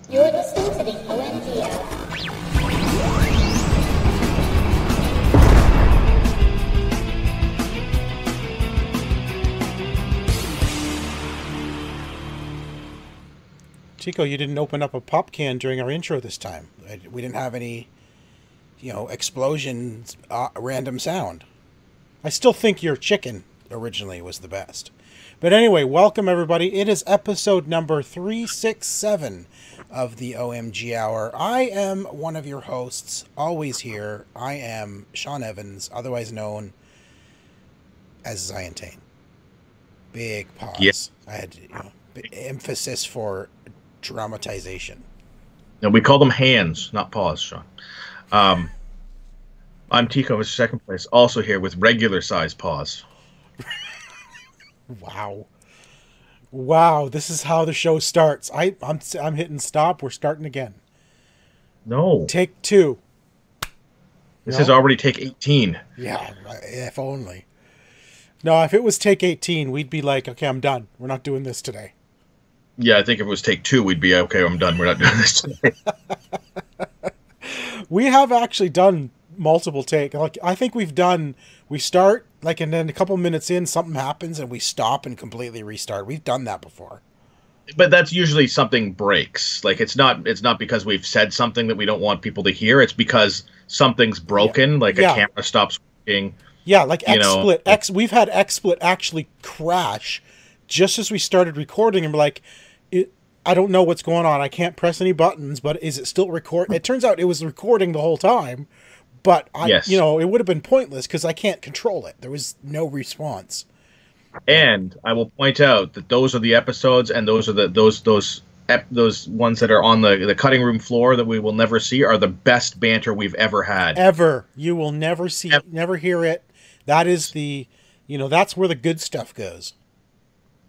You're listening to the OMG Hour. Chico, you didn't open up a pop can during our intro this time. We didn't have any, explosions, random sound. I still think your chicken originally was the best. But anyway, welcome everybody. It is episode number 367 of the OMG Hour. I am one of your hosts, always here. I am Sean Evans, otherwise known as Zientane. Big pause. Yes. I had emphasis for dramatization. No, we call them hands, not paws, Sean. I'm Tico, Mr. Second Place, also here with regular size paws. Wow, this is how the show starts. I'm hitting stop. We're starting again. No. Take two. This is already take 18. Yeah, if only. No, if it was take 18, we'd be like, okay, I'm done. We're not doing this today. Yeah, I think if it was take 2, we'd be okay, I'm done. We're not doing this today. We have actually done multiple take. Like, I think we start, and then a couple minutes in, something happens, and we stop and completely restart. We've done that before. But that's usually something breaks. Like, it's not because we've said something that we don't want people to hear. It's because something's broken, a camera stops working. Yeah, like XSplit. We've had XSplit actually crash just as we started recording, and we're like, I don't know what's going on. I can't press any buttons, but is it still recording? It turns out it was recording the whole time, but yes. It would have been pointless because I can't control it. There was no response. And I will point out that those are the episodes, and those are those ones that are on the cutting room floor that we will never see are the best banter we've ever had. Ever. You will never see it, never hear it. That is that's where the good stuff goes.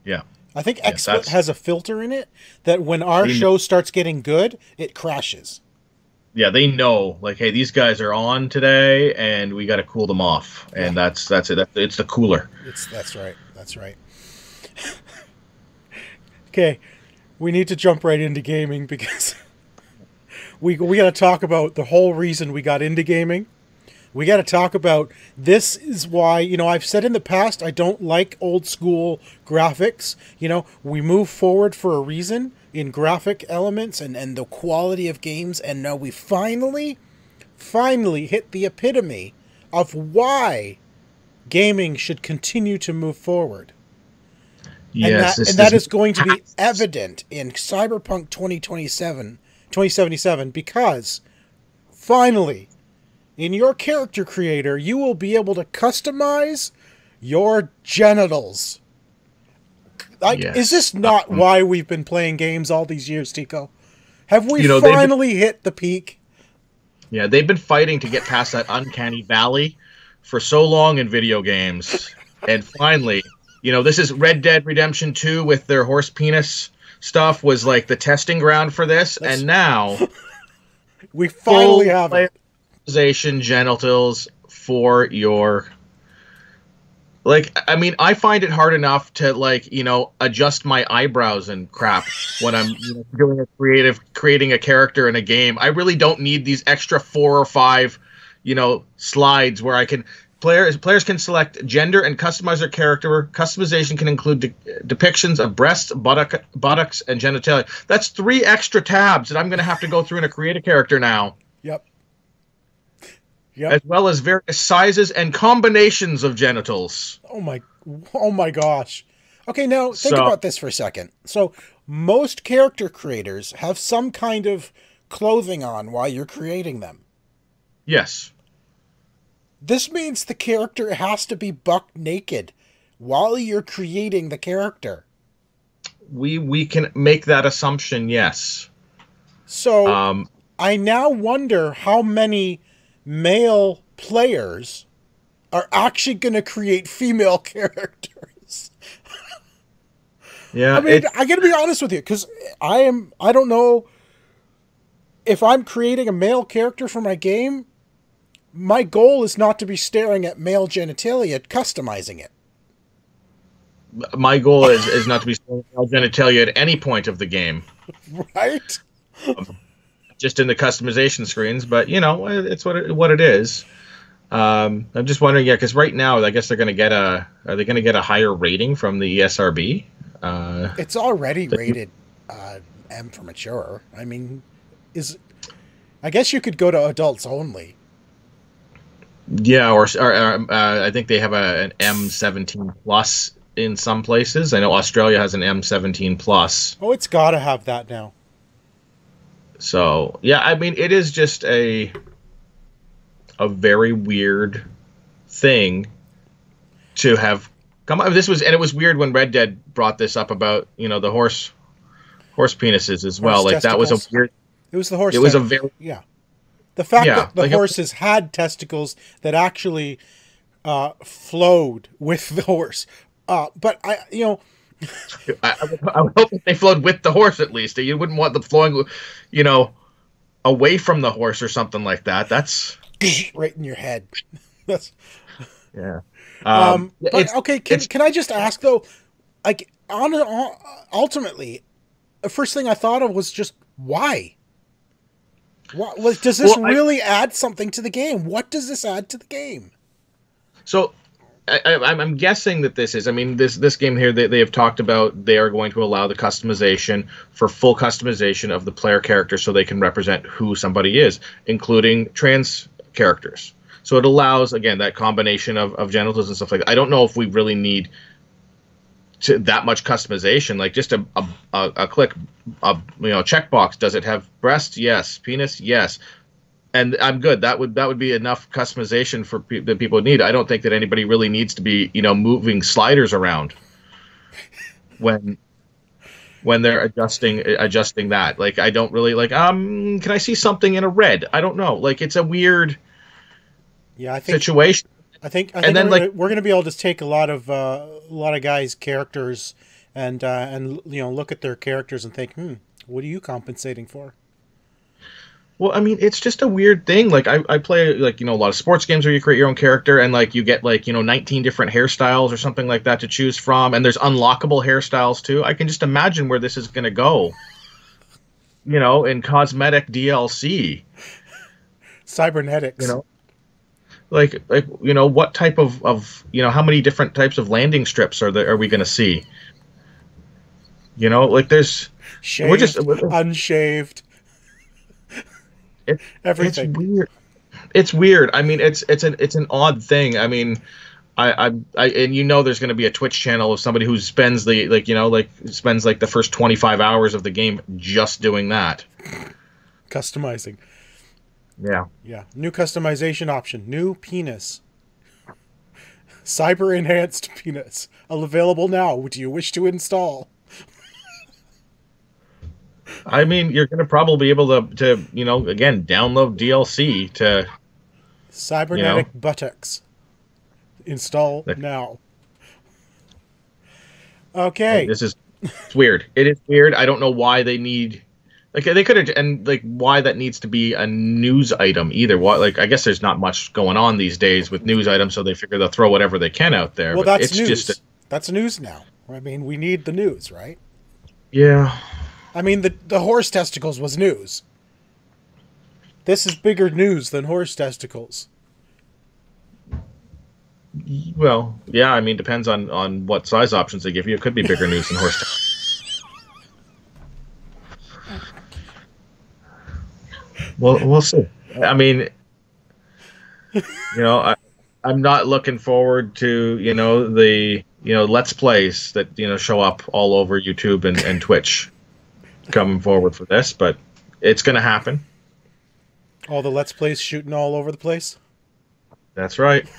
Yeah. I think XSplit has a filter in it that when our show starts getting good, it crashes. Yeah, they know, hey, these guys are on today, and we got to cool them off, and that's it. It's the cooler. That's right. That's right. Okay, we need to jump right into gaming because we got to talk about the whole reason we got into gaming. We got to talk about, this is why, I've said in the past, I don't like old school graphics. We move forward for a reason in graphic elements and the quality of games. And now we finally hit the epitome of why gaming should continue to move forward. Yes, and that is going to be evident in Cyberpunk 2077 because finally, in your character creator, you will be able to customize your genitals. Is this not why we've been playing games all these years, Tico? Have we finally hit the peak? Yeah, they've been fighting to get past that uncanny valley for so long in video games. And finally, this is Red Dead Redemption 2 with their horse penis stuff was the testing ground for this. And now we finally have it. Genitals for your I find it hard enough to adjust my eyebrows and crap when I'm creating a character in a game. I really don't need these extra 4 or 5 slides where I can players can select gender and customize their character. Customization can include depictions of breasts, buttocks, and genitalia. That's 3 extra tabs that I'm going to have to go through and create a character now. Yep. As well as various sizes and combinations of genitals. Oh my gosh. Okay, now think about this for a second. So most character creators have some kind of clothing on while you're creating them. Yes. This means the character has to be buck naked while you're creating the character. We can make that assumption, yes. So I now wonder how many male players are actually going to create female characters. Yeah, I mean, I got to be honest with you, because I don't know if I'm creating a male character for my game. My goal is not to be staring at male genitalia, customizing it. My goal is not to be staring at male genitalia at any point of the game. Right? just in the customization screens. But you know, it's what it is. I'm just wondering, yeah, because right now I guess they're going to get are they going to get a higher rating from the ESRB? It's already rated M for mature. I mean, I guess you could go to adults only. Yeah, or I think they have an M17 plus in some places. I know Australia has an M17 plus. Oh, it's got to have that now. So yeah, I mean, it is just a very weird thing to have come up. It was weird when Red Dead brought this up about, you know, the horse penises as well. Like testicles. That was a weird. It was the horse. It was a very yeah. The fact that the horses had testicles that actually flowed with the horse. But I would hope that they flowed with the horse at least. You wouldn't want them flowing, you know, away from the horse or something like that. That's right in your head. That's yeah. But okay, can I just ask though, like ultimately, the first thing I thought of was just why. What does this really add something to the game? What does this add to the game? So, I'm guessing that this is. I mean, this game here, they have talked about they are going to allow the customization for full customization of the player character, so they can represent who somebody is, including trans characters. So it allows, again, that combination of genitals and stuff like that. I don't know if we really need that much customization, like just a click, checkbox. Does it have breast? Yes. Penis? Yes. And I'm good. That would be enough customization for that people need. I don't think that anybody really needs to be, moving sliders around when they're adjusting that. Like, I don't really like. Can I see something in a red? I don't know. Like, it's a weird situation. I think we're going to be able to take a lot of guys' characters and look at their characters and think, what are you compensating for? Well, I mean, it's just a weird thing. Like, I play, like, a lot of sports games where you create your own character and, like, you get, like, 19 different hairstyles or something like that to choose from. And there's unlockable hairstyles, too. I can just imagine where this is going to go, in cosmetic DLC. Cybernetics. Like what type of how many different types of landing strips are we going to see? Like there's shaved, unshaved. Everything. It's weird. It's weird. I mean, it's an odd thing. I mean, I there's going to be a Twitch channel of somebody who spends the first 25 hours of the game just doing that, customizing. Yeah. Yeah. New customization option. New penis. Cyber enhanced penis. Available now. Do you wish to install? I mean, you're going to probably be able to again, download DLC to cybernetic buttocks. Install now. Okay. It's weird. It is weird. I don't know why they need. Like, they could have, and like, why that needs to be a news item either. I guess there's not much going on these days with news items, so they figure they'll throw whatever they can out there. Well, that's news. That's news now. I mean, we need the news, right? Yeah. I mean, the horse testicles was news. This is bigger news than horse testicles. Well, yeah. I mean, depends on what size options they give you. It could be bigger news than horse testicles. Well, we'll see. I mean, I'm not looking forward to, the, Let's Plays that, show up all over YouTube and Twitch coming forward for this, but it's going to happen. All the Let's Plays shooting all over the place? That's right.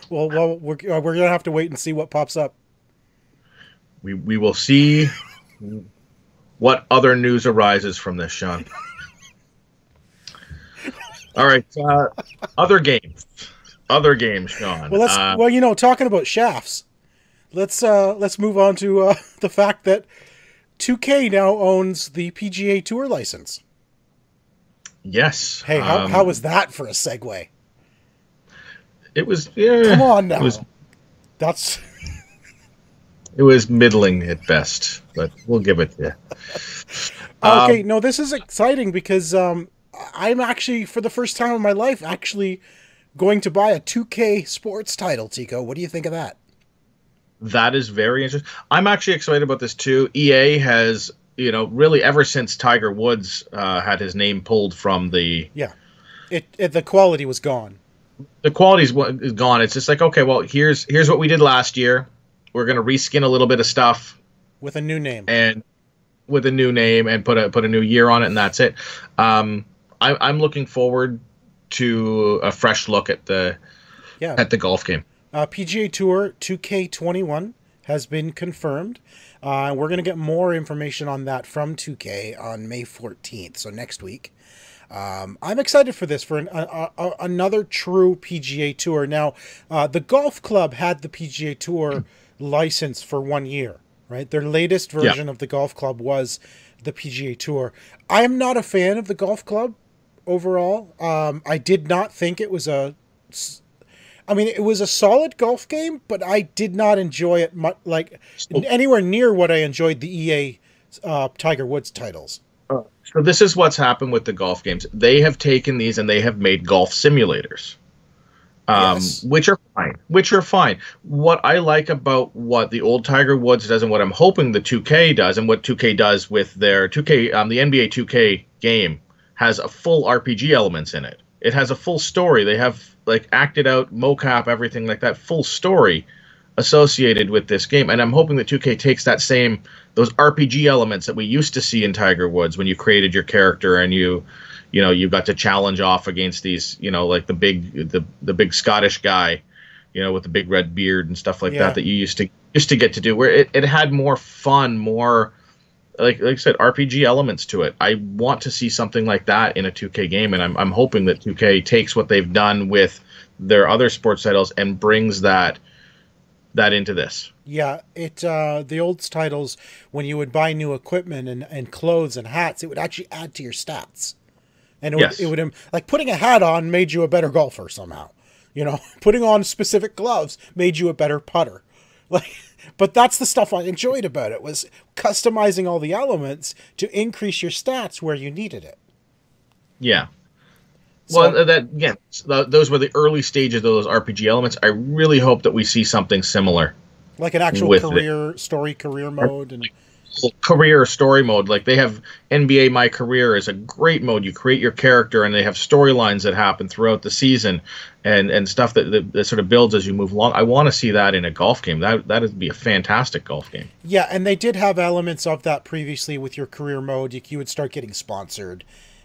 Well, we're going to have to wait and see what pops up. We will see what other news arises from this, Sean. All right, other games, Sean. Well, talking about shafts, let's move on to the fact that 2K now owns the PGA Tour license. Yes. Hey, how was that for a segue? It was. Yeah. Come on now. That's. It was middling at best, but we'll give it to you. Okay, no, this is exciting because I'm actually, for the first time in my life, actually going to buy a 2K sports title, Tico. What do you think of that? That is very interesting. I'm actually excited about this too. EA has, really ever since Tiger Woods had his name pulled from the Yeah. The quality was gone. the quality's is gone. It's just like, okay, well, here's what we did last year. We're gonna reskin a little bit of stuff With a new name. and with a new name and put a new year on it, and that's it. I'm looking forward to a fresh look at the golf game. PGA Tour 2K21 has been confirmed. We're going to get more information on that from 2K on May 14th, so next week. I'm excited for this, for another true PGA Tour. Now, the golf club had the PGA Tour license for 1 year, right? Their latest version of the golf club was the PGA Tour. I am not a fan of the golf club overall. I did not think it was it was a solid golf game, but I did not enjoy it anywhere near what I enjoyed the EA Tiger Woods titles. So this is what's happened with the golf games. They have taken these and they have made golf simulators, Yes. which are fine. What I like about what the old Tiger Woods does and what I'm hoping the 2K does and what 2K does with their 2K, the NBA 2K game has a full RPG elements in it. It has a full story. They have acted out mocap, everything like that, full story associated with this game. And I'm hoping that 2K takes those RPG elements that we used to see in Tiger Woods when you created your character and you got to challenge off against these, like the big Scottish guy, with the big red beard and stuff like that you used to get to do, where it had more fun, more like I said, RPG elements to it. I want to see something like that in a 2K game, and I'm hoping that 2K takes what they've done with their other sports titles and brings that into this. Yeah, the old titles, when you would buy new equipment and clothes and hats, it would actually add to your stats. And it would like putting a hat on made you a better golfer somehow. Putting on specific gloves made you a better putter. But that's the stuff I enjoyed about it, was customizing all the elements to increase your stats where you needed it. Yeah. Well, those were the early stages of those RPG elements. I really hope that we see something similar, like an actual career mode and career story mode. Like they have NBA My Career is a great mode. You create your character, and they have storylines that happen throughout the season, and stuff that sort of builds as you move along. I want to see that in a golf game. That would be a fantastic golf game. Yeah, and they did have elements of that previously with your career mode. You would start getting sponsored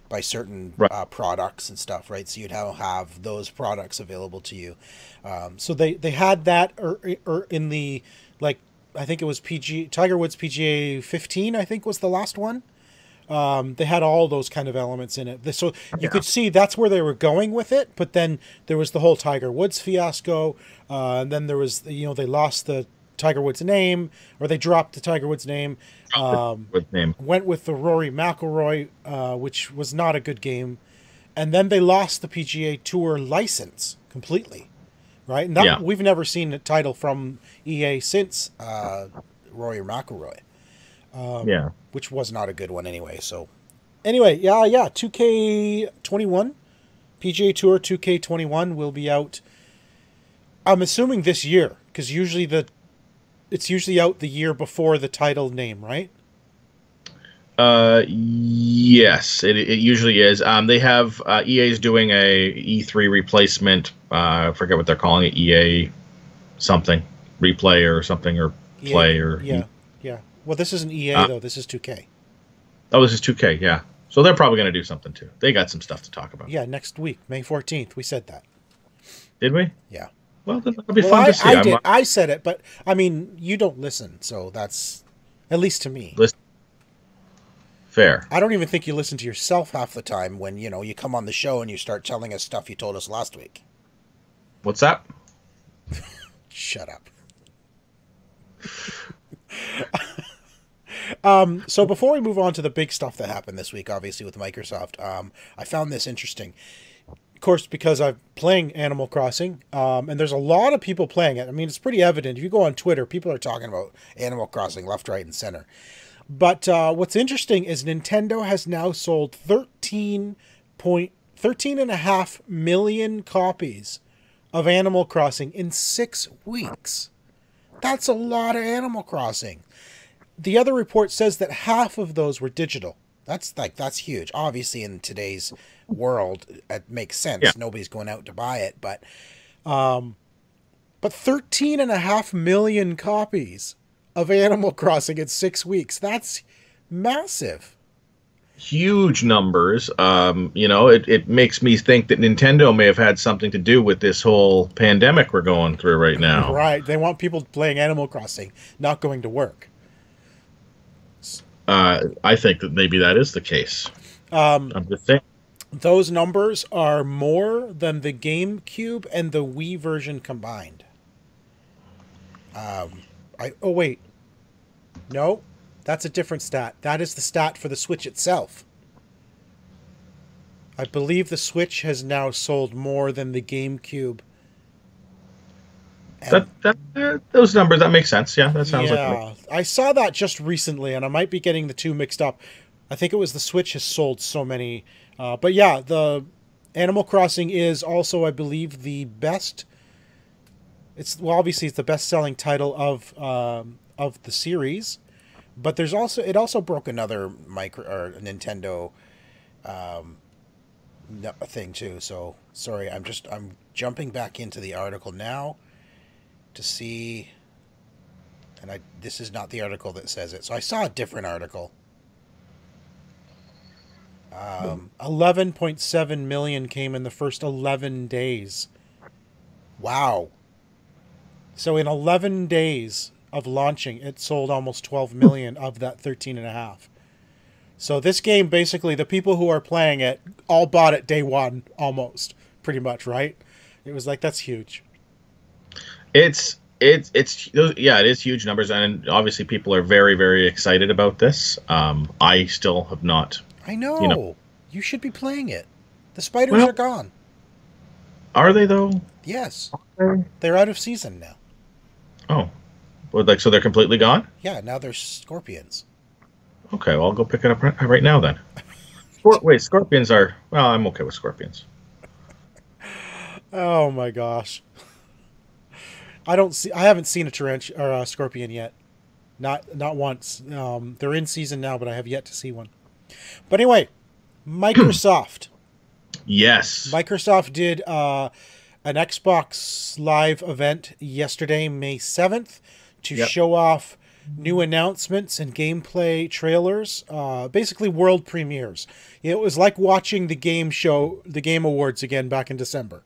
by certain products and stuff, right? So you'd have those products available to you. So they had that or in the, I think it was Tiger Woods PGA 15, I think was the last one. They had all those kind of elements in it. So you could see that's where they were going with it. But then there was the whole Tiger Woods fiasco. And then there was, they lost the Tiger Woods name, or they dropped the Tiger Woods name. Went with the Rory McIlroy, which was not a good game. And then they lost the PGA Tour license completely. Right? And we've never seen a title from EA since Rory McIlroy. Which was not a good one anyway. So, anyway, 2K21, PGA Tour 2K21 will be out, I'm assuming this year, because it's usually out the year before the title name, right? Yes, it usually is. They have EA's doing a E3 replacement. I forget what they're calling it. EA something, replay or something, or play or yeah. Well, this isn't EA though. This is 2K. Oh, this is 2K. Yeah. So they're probably going to do something too. They got some stuff to talk about. Yeah, next week, May 14th. We said that. Did we? Yeah. Well, that'll be fun to see. I said it, but I mean, you don't listen, so that's at least to me. Listen. Fair. I don't even think you listen to yourself half the time when, you come on the show and you start telling us stuff you told us last week. What's that? Shut up. So before we move on to the big stuff that happened this week, obviously with Microsoft, I found this interesting. course, because I'm playing Animal Crossing, and there's a lot of people playing it. I mean, it's pretty evident. If you go on Twitter, people are talking about Animal Crossing left, right, and center. But what's interesting is Nintendo has now sold 13.5 million copies of Animal Crossing in 6 weeks. That's a lot of Animal Crossing. The other report says that half of those were digital. That's huge. Obviously, in today's world, it makes sense. Yeah. Nobody's going out to buy it, but 13.5 million copies of Animal Crossing in 6 weeks. That's massive. Huge numbers. It makes me think that Nintendo may have had something to do with this whole pandemic we're going through right now. Right. They want people playing Animal Crossing, not going to work. I think that maybe that is the case. I'm just saying. Those numbers are more than the GameCube and the Wii version combined. Oh, wait. No, that's a different stat. That is the stat for the Switch itself. I believe the Switch has now sold more than the GameCube. Those numbers, that makes sense. Yeah, that sounds like I saw that just recently, and I might be getting the two mixed up. I think it was the Switch has sold so many. But yeah, the Animal Crossing is also, I believe, the best. Obviously it's the best-selling title of the series, but it also broke another Nintendo thing too. So sorry, I'm jumping back into the article now to see, and this is not the article that says it. So I saw a different article. 11.7 million came in the first 11 days. Wow. So in 11 days of launching, it sold almost 12 million of that 13.5. So this game, basically, the people who are playing it all bought it day one, almost, pretty much, right? It was like, that's huge. it is huge numbers, and obviously people are very, very excited about this. I still have not. I know. You should be playing it. The spiders are gone. Are they though? Yes. They're out of season now. Oh, well, so they're completely gone? Yeah, now they're scorpions. Okay, well, I'll go pick it up right now then. Wait, scorpions are... Well, I'm okay with scorpions. Oh my gosh. I haven't seen a tarantula or a scorpion yet. Not once. They're in season now, but I have yet to see one. But anyway, Microsoft. Yes. Microsoft did an Xbox Live event yesterday, May 7th, to show off new announcements and gameplay trailers, basically world premieres. It was like watching the Game Awards again back in December.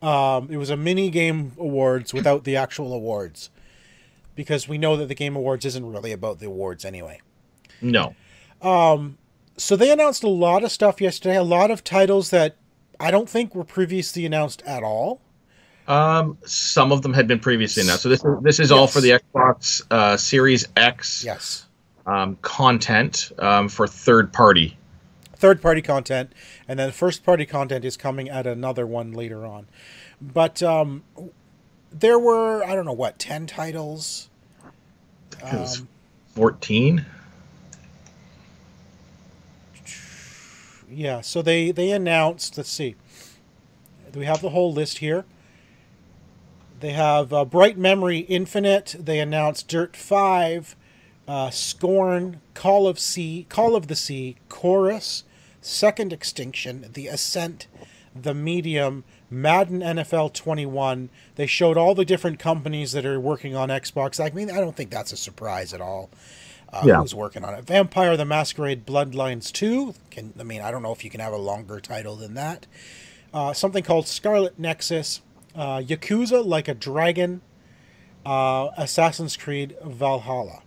It was a mini Game Awards without the actual awards, because we know that the Game Awards isn't really about the awards anyway. No. So they announced a lot of stuff yesterday, a lot of titles that I don't think were previously announced at all. Some of them had been previously announced. So this is all for the Xbox Series X. Yes. Content for third-party content, and then first-party content is coming at another one later on. But there were, I don't know, 10 titles? 14? Yeah, so they announced, let's see. We have the whole list here. They have Bright Memory Infinite. They announced Dirt 5, Scorn, Call of the Sea, Chorus, Second Extinction, The Ascent, The Medium, Madden NFL 21. They showed all the different companies that are working on Xbox. I mean, I don't think that's a surprise at all. Who's working on it? Vampire the Masquerade Bloodlines 2. I don't know if you can have a longer title than that. Something called Scarlet Nexus. Yakuza Like a Dragon. Assassin's Creed Valhalla.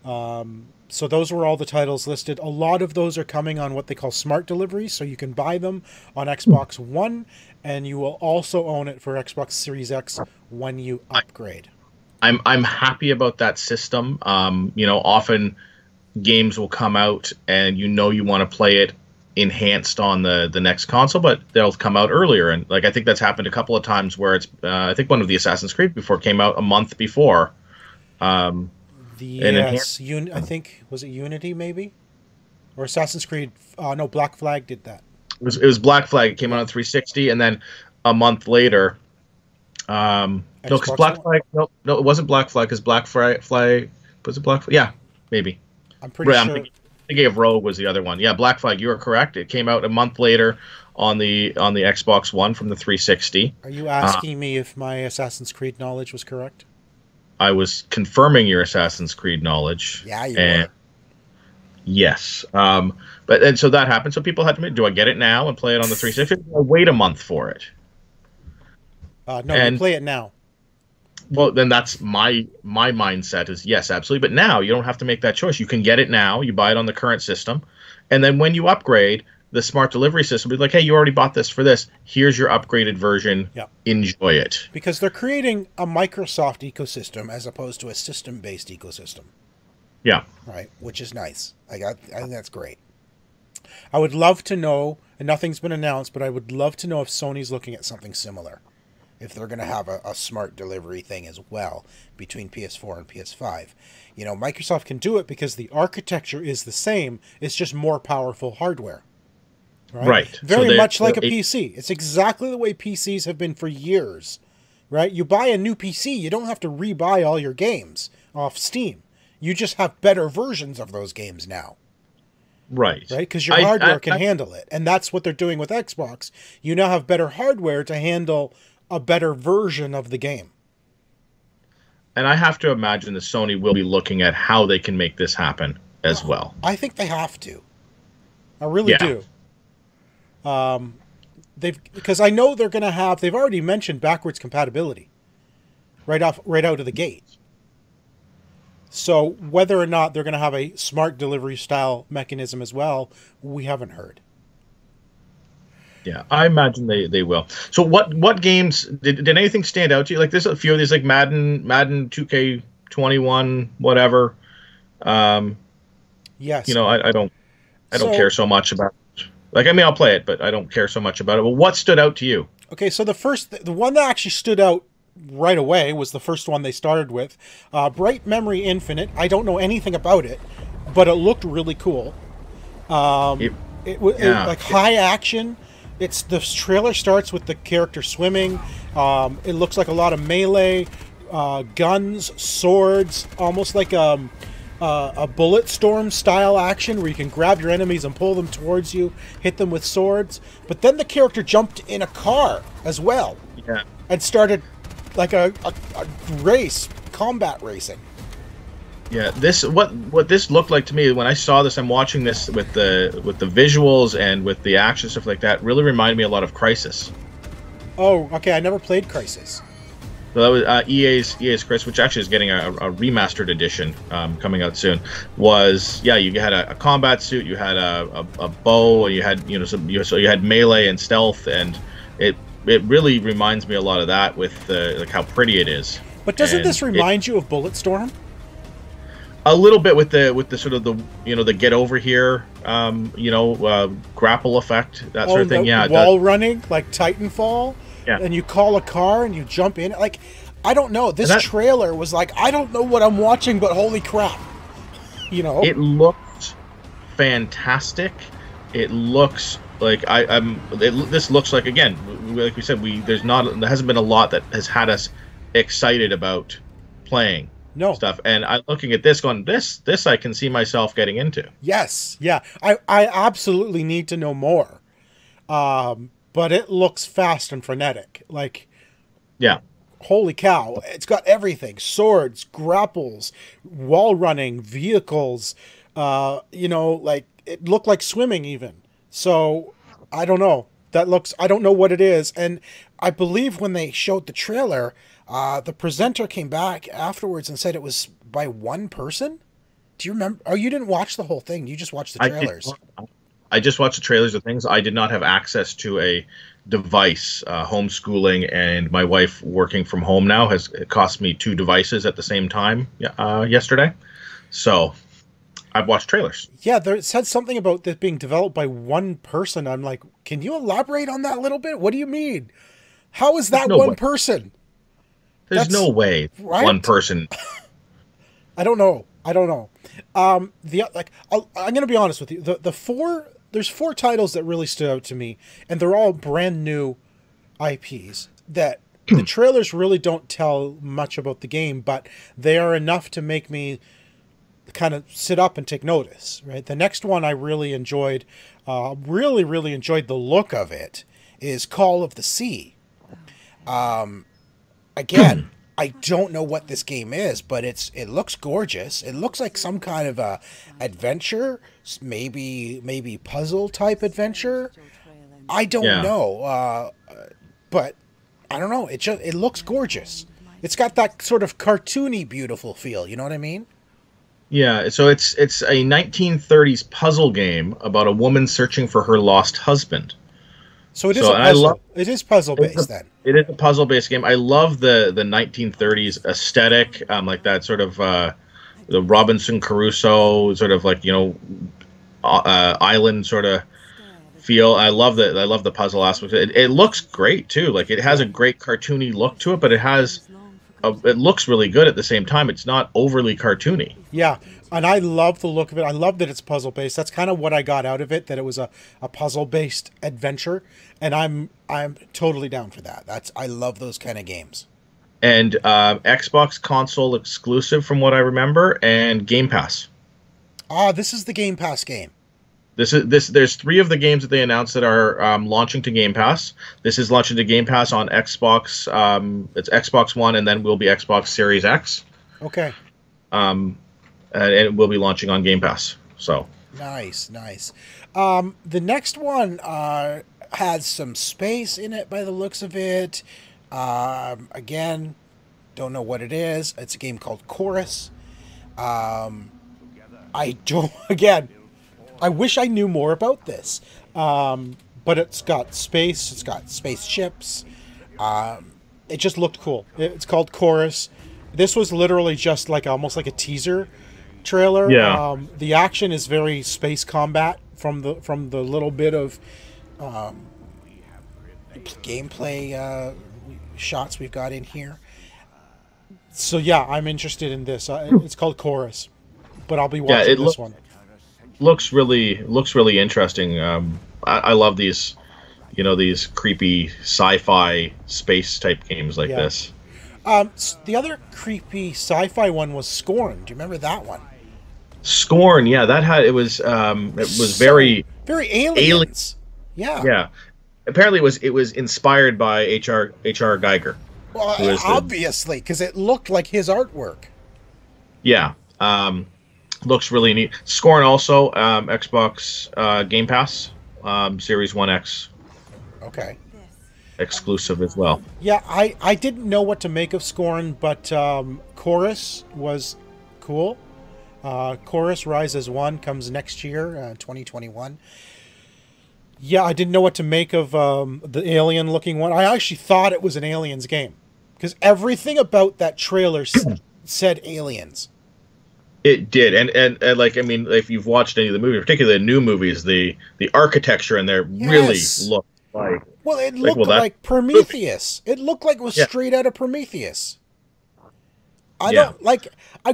So those were all the titles listed. A lot of those are coming on what they call smart delivery, so you can buy them on Xbox One, and you will also own it for Xbox Series X when you upgrade. I'm happy about that system. Often games will come out and you want to play it enhanced on the next console, but they'll come out earlier. And like I think that's happened a couple of times where it's I think one of the Assassin's Creed before came out a month before. Yes, I think was it Unity maybe, or Assassin's Creed? No, Black Flag did that. It was Black Flag. It came out on 360, and then a month later. No, because Black Flag. No, it wasn't Black Flag. Because Black Flag was it Black Flag? Yeah, maybe. I'm pretty sure. Thinking of Rogue was the other one. Yeah, Black Flag. You are correct. It came out a month later on the Xbox One from the 360. Are you asking me if my Assassin's Creed knowledge was correct? I was confirming your Assassin's Creed knowledge. Yeah, you were. Yes. But so that happened. So people had to. Do I get it now and play it on the 360? Or wait a month for it? No, you play it now. Well, then that's my mindset is yes, absolutely. But now you don't have to make that choice. You can get it now. You buy it on the current system. And then when you upgrade, the smart delivery system will be like, hey, you already bought this for this. Here's your upgraded version. Yeah. Enjoy it. Because they're creating a Microsoft ecosystem as opposed to a system-based ecosystem. Yeah. Right, which is nice. I think that's great. I would love to know, and nothing's been announced, but I would love to know if Sony's looking at something similar. If they're going to have a smart delivery thing as well between PS4 and PS5. You know, Microsoft can do it because the architecture is the same. It's just more powerful hardware. Right. Very much like a PC. It's exactly the way PCs have been for years. Right? You buy a new PC, you don't have to rebuy all your games off Steam. You just have better versions of those games now. Right. Right? Because your hardware can handle it. And that's what they're doing with Xbox. You now have better hardware to handle a better version of the game. And I have to imagine that Sony will be looking at how they can make this happen as well. I think they have to. I really do. Because I know they're going to have. They've already mentioned backwards compatibility, right out of the gate. So whether or not they're going to have a smart delivery style mechanism as well, we haven't heard. Yeah, I imagine they will. So what games did anything stand out to you? Like there's a few of these like Madden 2K21, whatever. Yes. You know, I don't care so much about it. Like I mean I'll play it, but I don't care so much about it. Well, what stood out to you? Okay, so the one that actually stood out right away was the first one they started with. Bright Memory Infinite. I don't know anything about it, but it looked really cool. It was like high action. The trailer starts with the character swimming. It looks like a lot of melee, guns, swords, almost like a bullet storm style action where you can grab your enemies and pull them towards you, hit them with swords. But then the character jumped in a car as well, and started like a race, combat racing. Yeah, what this looked like to me when I saw this, I'm watching this with the visuals and with the action stuff like that. Really reminded me a lot of Crysis. Oh, okay. I never played Crysis. So that was EA's Crysis, which actually is getting a remastered edition coming out soon. You had a combat suit, you had a bow, and you had you had melee and stealth, and it really reminds me a lot of that with like how pretty it is. But doesn't this remind you of Bulletstorm? A little bit with the sort of the get over here, grapple effect, that sort of thing. Yeah, wall running like Titanfall. Yeah, and you call a car and you jump in. Like, I don't know. This trailer was like, I don't know what I'm watching, but holy crap! It looked fantastic. It looks like this looks like, again, like we said, there hasn't been a lot that has had us excited about playing. No stuff, and I'm looking at this going, this I can see myself getting into. Yes, yeah, I absolutely need to know more, but it looks fast and frenetic. Like, yeah, holy cow! It's got everything: swords, grapples, wall running, vehicles. Like it looked like swimming even. So I don't know. I don't know what it is, and I believe when they showed the trailer. The presenter came back afterwards and said it was by one person. Do you remember? Oh, you didn't watch the whole thing. You just watched the trailers. I just watched the trailers of things. I did not have access to a device. Homeschooling and my wife working from home now has cost me 2 devices at the same time yesterday. So I've watched trailers. Yeah, it said something about this being developed by one person. I'm like, can you elaborate on that a little bit? What do you mean? How is that one person? There's no way one person. I don't know. I'm gonna be honest with you. There's four titles that really stood out to me, and they're all brand new IPs that the trailers really don't tell much about the game, but they are enough to make me kind of sit up and take notice. Right. The next one I really enjoyed, really enjoyed the look of it, is Call of the Sea. Again, I don't know what this game is, but it looks gorgeous. It looks like some kind of a adventure, maybe puzzle type adventure. I don't know, but I don't know. It looks gorgeous. It's got that sort of cartoony, beautiful feel. You know what I mean? Yeah. So it's a 1930s puzzle game about a woman searching for her lost husband. So it is a puzzle. It is puzzle based then. It is a puzzle based game. I love the 1930s aesthetic, like that sort of the Robinson Crusoe sort of like, you know, island sort of feel. I love the puzzle aspect. It looks great too. Like it has a great cartoony look to it, but it looks really good at the same time. It's not overly cartoony. Yeah, and I love the look of it. I love that it's puzzle-based. That's kind of what I got out of it, that it was a puzzle-based adventure, and I'm totally down for that. I love those kind of games. And Xbox console exclusive from what I remember, and Game Pass. This is the Game Pass game. There's 3 of the games that they announced that are launching to Game Pass. This is launching to Game Pass on Xbox. It's Xbox One, and then will be Xbox Series X. Okay. And it will be launching on Game Pass. So nice. The next one has some space in it by the looks of it. Again, don't know what it is. It's a game called Chorus. I wish I knew more about this, but it's got space. It's got spaceships. It just looked cool. It's called Chorus. This was literally just like almost like a teaser trailer. Yeah. The action is very space combat from the little bit of gameplay shots we've got in here. So yeah, I'm interested in this. It's called Chorus, but I'll be watching this one. Looks really interesting. I love these, you know, these creepy sci-fi space type games like this. The other creepy sci-fi one was Scorn. Do you remember that one? Scorn, yeah, it was very aliens. Yeah. Apparently, it was inspired by H.R. Geiger. Well, obviously, because it looked like his artwork. Yeah. Looks really neat. Scorn also Xbox Game Pass Series 1X. Okay. Exclusive as well. Yeah, I didn't know what to make of Scorn, but Chorus was cool. Chorus Rise as One comes next year, 2021. Yeah, I didn't know what to make of the alien-looking one. I actually thought it was an Aliens game, because everything about that trailer said Aliens. It did, and like, I mean, if you've watched any of the movies, particularly the new movies, the architecture in there really looked like. Well, it looked like Prometheus. It looked like it was straight out of Prometheus. I'm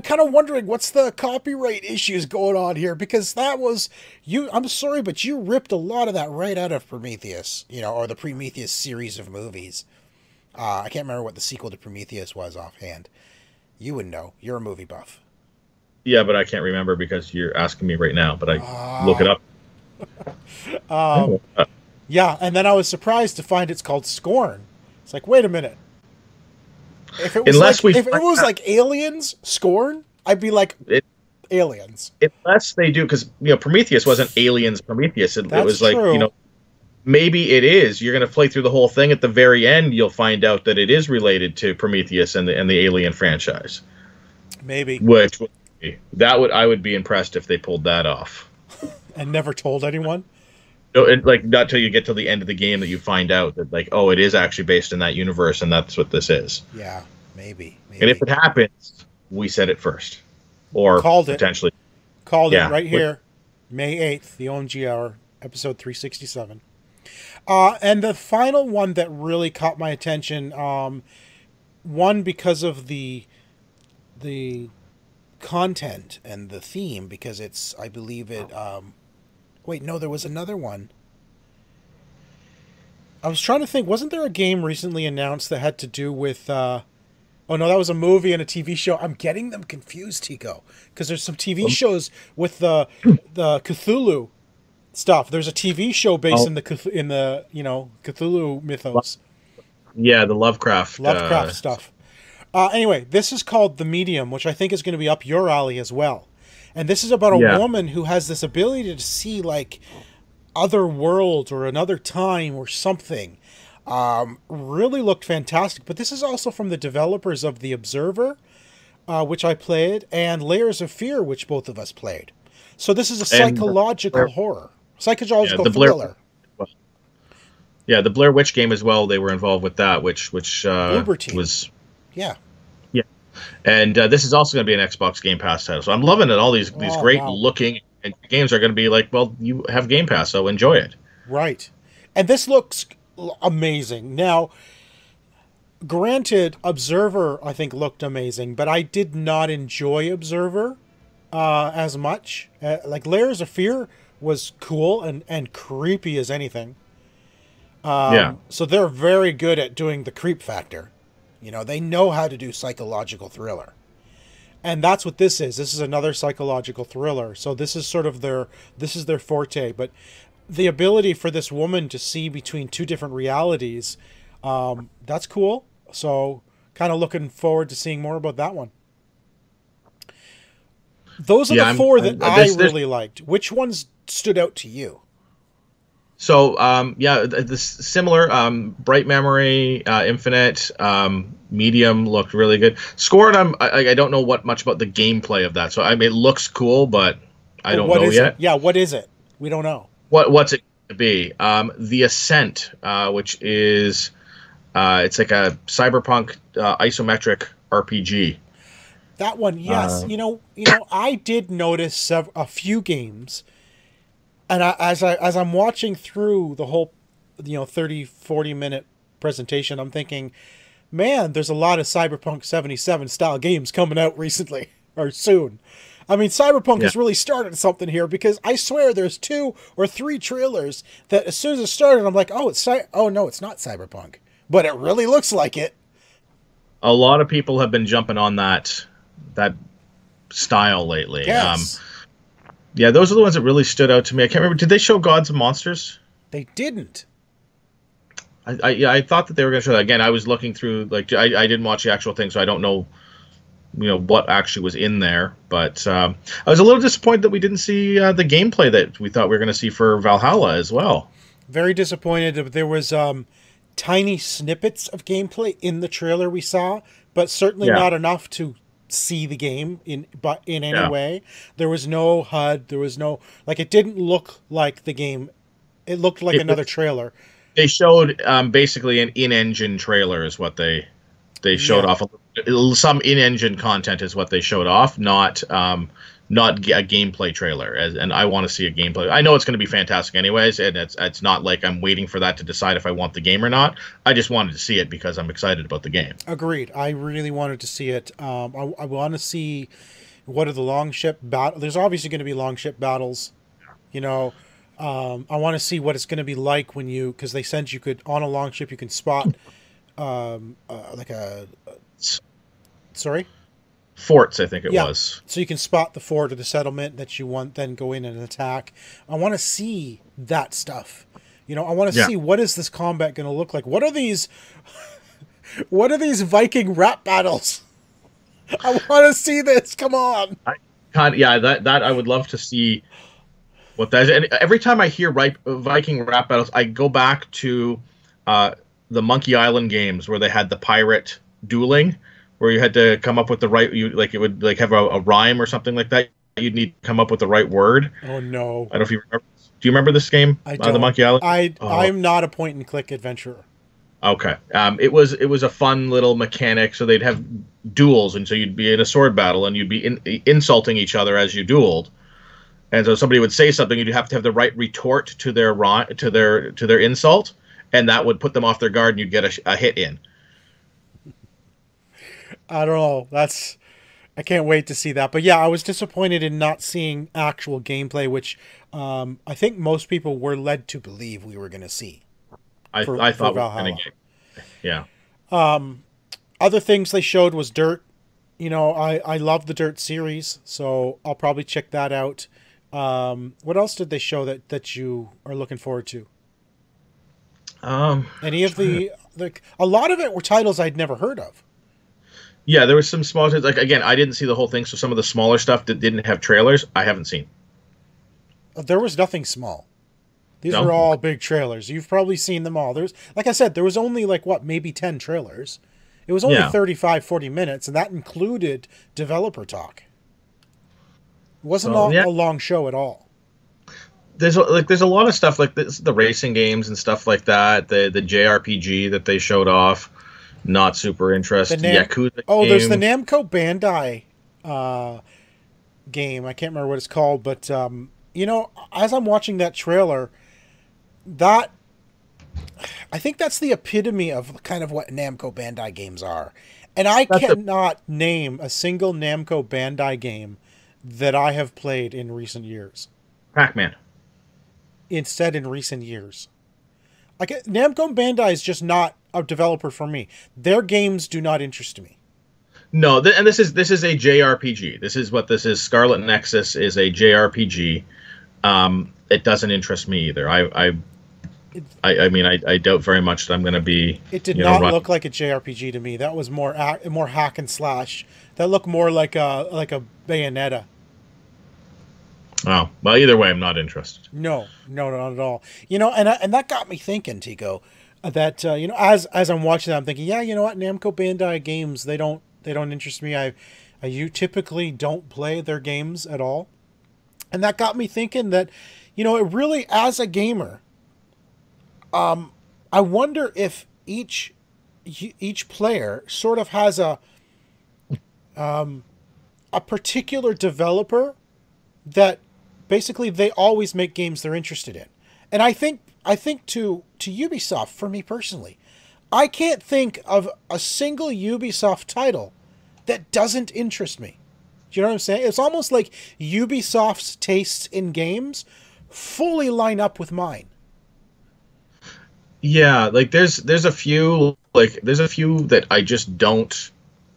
kind of wondering what's the copyright issues going on here, because that was I'm sorry, but you ripped a lot of that right out of Prometheus, you know, or the Prometheus series of movies. I can't remember what the sequel to Prometheus was offhand. You would know. You're a movie buff. Yeah, but I can't remember because you're asking me right now, but I look it up. Yeah, and then I was surprised to find it's called Scorn. It's like, wait a minute. If it was like Aliens, Scorn, I'd be like, Aliens. Unless they do, because, you know, Prometheus wasn't Aliens Prometheus. It was like, true. You know, maybe it is. You're going to play through the whole thing. At the very end, you'll find out that it is related to Prometheus and the Alien franchise. Maybe. I would be impressed if they pulled that off. And never told anyone? No, like, not till you get to the end of the game that you find out that, like, oh, it is actually based in that universe, and that's what this is. Yeah, maybe. And if it happens, we said it first, or potentially Called it Yeah. right here. May 8th, the OMG Hour, episode 367. And the final one that really caught my attention, one, because of the content and the theme, because it's, I believe it, wait, no, there was another one. I was trying to think, wasn't there a game recently announced that had to do with, oh no, that was a movie and a TV show. I'm getting them confused, Tico, because there's some TV shows with the Cthulhu stuff. There's a TV show based in the Cthulhu mythos. Yeah, the Lovecraft stuff. Anyway, this is called The Medium, which I think is going to be up your alley as well. And this is about a woman who has this ability to see like other worlds or another time or something. Really looked fantastic. But this is also from the developers of The Observer, which I played, and Layers of Fear, which both of us played. So this is a psychological horror. Psychological thriller. The Blair Witch game as well. They were involved with that, which was yeah. And this is also going to be an Xbox Game Pass title. So I'm loving it. All these great looking games are going to be like, well, you have Game Pass, so enjoy it. Right. And this looks amazing. Now, granted, Observer, I think, looked amazing, but I did not enjoy Observer as much. Like, Layers of Fear was cool and creepy as anything. So they're very good at doing the creep factor. You know, they know how to do psychological thriller. And that's what this is. This is another psychological thriller. So this is sort of their forte. But the ability for this woman to see between two different realities, that's cool. So kind of looking forward to seeing more about that one. Those are the four that I really liked. Which ones stood out to you? So, this similar, Bright Memory, Infinite, Medium looked really good. Scorn, I don't know much about the gameplay of that. So, I mean, it looks cool, but I don't know yet. Yeah, what is it? We don't know. What's it going to be? The Ascent, which is, it's like a cyberpunk isometric RPG. That one, yes. I did notice a few games. And as I'm watching through the whole, 30, 40-minute presentation, I'm thinking, man, there's a lot of Cyberpunk 77 style games coming out recently or soon. I mean, Cyberpunk has really started something here, because I swear there's 2 or 3 trailers that as soon as it started, I'm like, oh no, it's not Cyberpunk, but it really looks like it. A lot of people have been jumping on that style lately. Yes. Yeah, those are the ones that really stood out to me. I can't remember. Did they show Gods and Monsters? They didn't. I thought that they were going to show that. Again, I was looking through, like, I didn't watch the actual thing, so I don't know, what actually was in there. But I was a little disappointed that we didn't see the gameplay that we thought we were going to see for Valhalla as well. Very disappointed. There was tiny snippets of gameplay in the trailer we saw, but certainly not enough to see the game in any way. There was no HUD. There was no, like, it didn't look like the game. It looked like another trailer. They showed basically an in-engine trailer is what they showed off. Some in-engine content is what they showed off, not a gameplay trailer. And I want to see a gameplay. I know it's going to be fantastic anyways, and it's not like I'm waiting for that to decide if I want the game or not. I just wanted to see it because I'm excited about the game. Agreed. I really wanted to see it. I want to see what are the longship battle. There's obviously going to be longship battles. I want to see what it's going to be like when because they said you could, on a longship, you can spot sorry? Forts, I think it was. So you can spot the fort or the settlement that you want, then go in and attack. I want to see that stuff. I want to see, what is this combat going to look like? What are these Viking rap battles? I want to see this. Come on. That I would love to see what that is. And every time I hear Viking rap battles, I go back to the Monkey Island games where they had the pirate dueling, where you had to come up with the right, it would have a rhyme or something like that. You'd need to come up with the right word. Oh no! I don't know if you remember. Do you remember this game? I don't. The Monkey Island. I'm not a point and click adventurer. Okay. It was a fun little mechanic. So they'd have duels, and so you'd be in a sword battle, and you'd be insulting each other as you dueled. And so somebody would say something, you'd have to have the right retort to their insult, and that would put them off their guard, and you'd get a hit in. I don't know. I can't wait to see that. But yeah, I was disappointed in not seeing actual gameplay, which I think most people were led to believe we were going to see. I thought we were going to get. Yeah. Other things they showed was Dirt. You know, I love the Dirt series, so I'll probably check that out. What else did they show that you are looking forward to? Any of a lot of it were titles I'd never heard of. Yeah, there was some small, like, again, I didn't see the whole thing, so some of the smaller stuff that didn't have trailers, I haven't seen. There was nothing small. These were all big trailers. You've probably seen them all. There's, like I said, there was only maybe 10 trailers. It was only 35, 40 minutes, and that included developer talk. It wasn't a long show at all. There's a lot of stuff like this, the racing games and stuff like that. The JRPG that they showed off, not super interested. Yakuza. Oh, there's the Namco Bandai game. I can't remember what it's called, but you know, as I'm watching that trailer, I think that's the epitome of kind of what Namco Bandai games are. And I cannot name a single Namco Bandai game that I have played in recent years. Pac-Man. Instead, in recent years. Namco Bandai is just not a developer for me. Their games do not interest me. No, and this is a JRPG. This is what this is. Scarlet Nexus is a JRPG. It doesn't interest me either. I mean, I doubt very much that I'm going to be. It did not look like a JRPG to me. That was more hack and slash. That looked more like a Bayonetta. Oh, well, either way, I'm not interested. No, not at all. You know, and that got me thinking, Tico, that you know, as I'm watching that, I'm thinking, yeah, you know what, Namco Bandai games, they don't interest me. You typically don't play their games at all, and that got me thinking that, you know, it really, as a gamer, I wonder if each player sort of has a particular developer that basically they always make games they're interested in. And I think to Ubisoft, for me personally, I can't think of a single Ubisoft title that doesn't interest me. Do you know what I'm saying? It's almost like Ubisoft's tastes in games fully line up with mine. Yeah, like there's a few that I just don't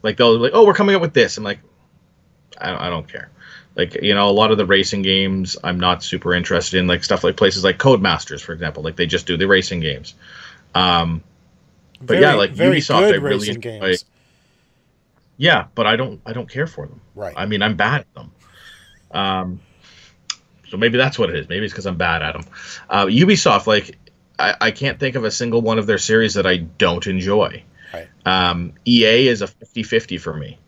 like. They'll be like, oh, we're coming up with this. I'm like, I don't care. Like, you know, a lot of the racing games I'm not super interested in, like stuff like places like Codemasters, for example. Like, they just do the racing games. But yeah, like Ubisoft, I really enjoy. Games. Yeah, but I don't care for them. Right. I mean, I'm bad at them. So maybe that's what it is. Maybe it's because I'm bad at them. Ubisoft, like, I can't think of a single one of their series that I don't enjoy. Right. EA is a 50-50 for me.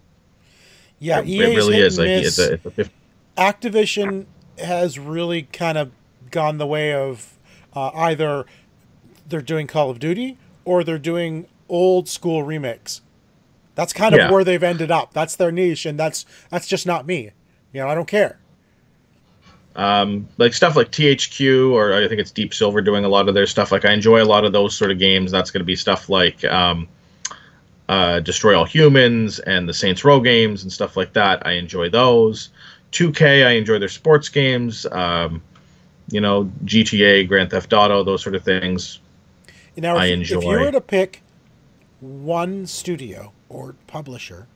Yeah, it really is. Like, it's a 50. Activision has really kind of gone the way of either they're doing Call of Duty or they're doing old school remakes. That's kind of where they've ended up. That's their niche, and that's just not me. You know, I don't care. Like stuff like THQ, or I think it's Deep Silver doing a lot of their stuff. Like, I enjoy a lot of those sort of games. That's going to be stuff like Destroy All Humans and the Saints Row games and stuff like that. I enjoy those. 2K, I enjoy their sports games. You know, GTA, Grand Theft Auto, those sort of things. Now, if you were to pick one studio or publisher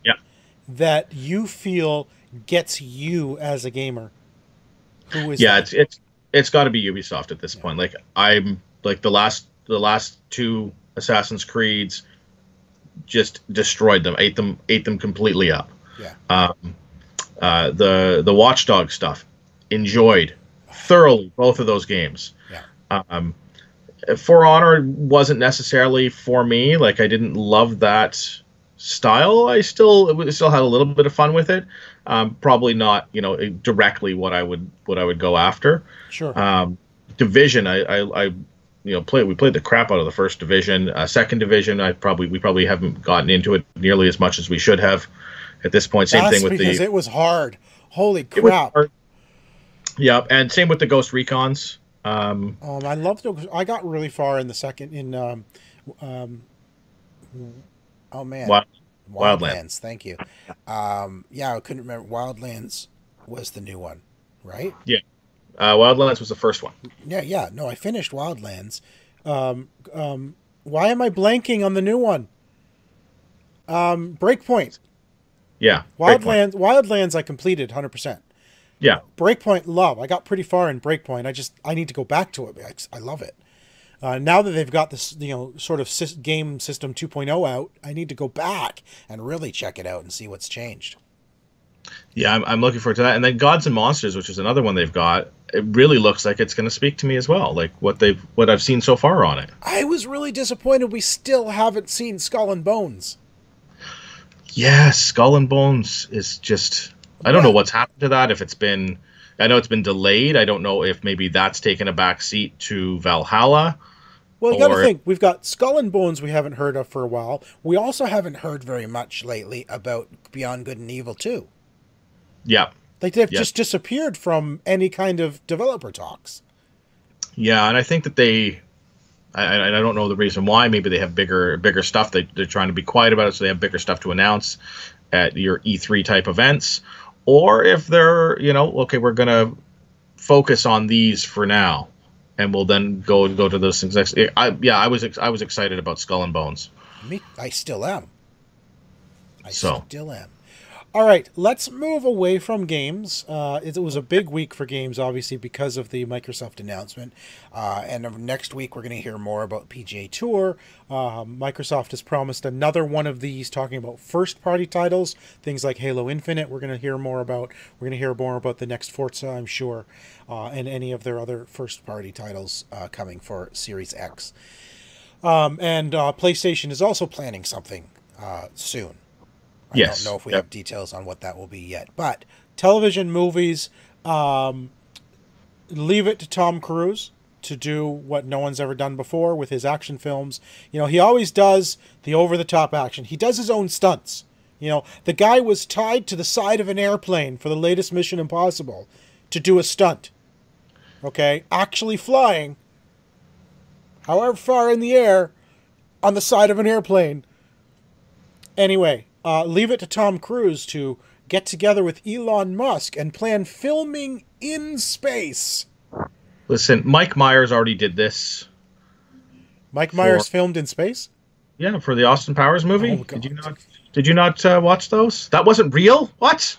that you feel gets you as a gamer, who is that? It's got to be Ubisoft at this point. Like, I'm like the last two Assassin's Creeds just destroyed them, ate them completely up. Yeah. The Watch Dogs stuff, enjoyed thoroughly both of those games. Yeah. For Honor wasn't necessarily for me. Like, I didn't love that style. I still had a little bit of fun with it. Probably not, you know, directly what I would go after. Sure. Division, I you know, we played the crap out of the first Division. Second Division, we probably haven't gotten into it nearly as much as we should have at this point. Same thing with because it was hard. Holy crap! Yeah, and same with the Ghost Recons. I love the. I got really far in the second in. Um, oh man, Wild, Wildland. Wildlands. Thank you. Yeah, I couldn't remember. Wildlands was the new one, right? Yeah, Wildlands was the first one. Yeah, yeah. No, I finished Wildlands. Why am I blanking on the new one? Breakpoint. Yeah, Wildlands I completed 100%. Yeah, Breakpoint, love. I got pretty far in Breakpoint. I need to go back to it. I love it. Now that they've got this, sort of game system 2.0 out, I need to go back and really check it out and see what's changed. Yeah, I'm looking forward to that. And then Gods and Monsters, which is another one they've got, it really looks like it's going to speak to me as well. Like what I've seen so far on it. I was really disappointed we still haven't seen Skull and Bones. Yeah, Skull and Bones is just... I don't know what's happened to that. If it's been... I know it's been delayed. I don't know if maybe that's taken a back seat to Valhalla. Well, you got to think. We've got Skull and Bones we haven't heard of for a while. We also haven't heard very much lately about Beyond Good and Evil 2. Yeah. They've just disappeared from any kind of developer talks. Yeah, and I think that they... I don't know the reason why. Maybe they have bigger stuff. They're trying to be quiet about it, so they have bigger stuff to announce at your E3 type events. Or if they're, okay, we're going to focus on these for now, and we'll then go to those things next. I was excited about Skull and Bones. I still am. Still am. All right, let's move away from games. It was a big week for games, obviously, because of the Microsoft announcement. And next week, we're going to hear more about Pga Tour. Microsoft has promised another one of these, talking about first-party titles, things like Halo Infinite. We're going to hear more about. We're going to hear more about the next Forza, I'm sure, and any of their other first-party titles coming for Series X. And PlayStation is also planning something soon. I don't know if we have details on what that will be yet. But television, movies, leave it to Tom Cruise to do what no one's ever done before with his action films. He always does the over-the-top action. He does his own stunts. The guy was tied to the side of an airplane for the latest Mission Impossible to do a stunt. Okay? Actually flying, however far in the air, on the side of an airplane. Anyway... leave it to Tom Cruise to get together with Elon Musk and plan filming in space. Listen, Mike Myers already did this. Mike Myers filmed in space? Yeah, for the Austin Powers movie. Oh, God. Did you not watch those? That wasn't real? What?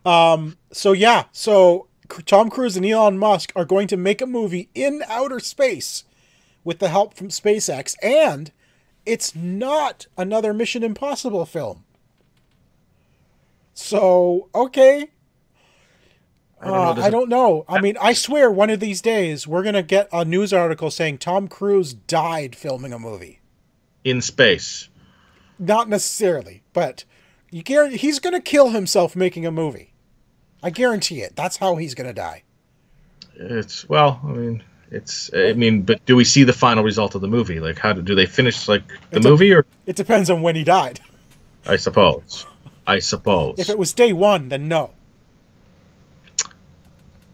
So Tom Cruise and Elon Musk are going to make a movie in outer space with the help from SpaceX, and it's not another Mission Impossible film. So, okay. I don't know. I mean, I swear one of these days we're going to get a news article saying Tom Cruise died filming a movie. In space. Not necessarily, but he's going to kill himself making a movie. I guarantee it. That's how he's going to die. But do we see the final result of the movie? Like, how do they finish the movie? Or it depends on when he died. I suppose. If it was day one, then no.